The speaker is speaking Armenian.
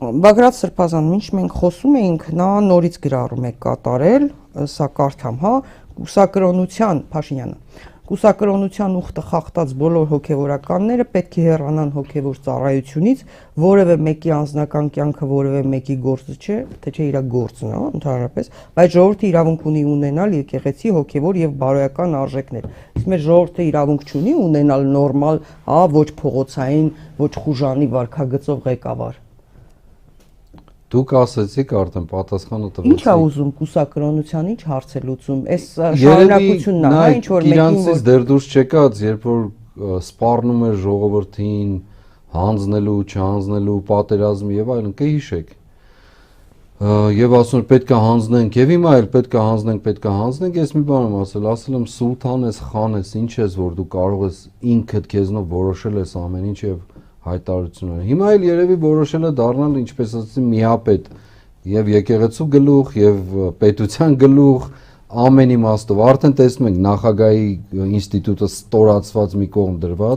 Բագրատ Սրբազան, ինչ մենք խոսում էինք, նա նորից գրառում է կատարել, սա կարդամ, հա, Կուսակրոնության ուխտը խախտած բոլոր հոգևորականները պետք է հեռանան հոգևոր ծառայությունից, որևէ մեկի անձնական կյանքը որևէ մեկի գործը չէ, թե չէ իր գործն է, ընդհանրապես, բայց ժողովուրդը իրավունք ունի ունենալ եկեղեցի հոգևոր եւ բարոյական արժեքներ։ Իսկ մեր ժողովուրդը իրավունք չունի ունենալ նորմալ, հա, ոչ փողոցային, ոչ խուժանի վարքագծով ղեկավար։ Դուք ասեցիք արդեն պատասխանը տվեցիք։ Ինչ է ուզում կուսակրոնության, ինչ հարց է լուծում, այս շարունակությունն է, հա, ինչ որ մեկին իրանցից դեռ դուրս չեկած, երբ որ սպառնում էր ժողովրդին հանձնելու, չհանձնելու, պատերազմ եւ այլն, կհիշեք։ Եվ ասում են պետք է հանձնենք, եւ հիմա էլ պետք է հանձնենք, ես մի բան եմ ասել եմ սուլթան ես, խան ես, ինչ ես, որ դու կարող ես ինքդ քեզնով որոշել ես ամեն ինչ եւ հայտարարությունները։ Հիմա էլ երևի որոշել է դառնալ, ինչպես ասեցի, միապետ եւ եկեղեցու գլուխ եւ պետության գլուխ ամեն իմաստով։ Արդեն տեսնում ենք նախագահի ինստիտուտը ստորացված մի կողմ դրված,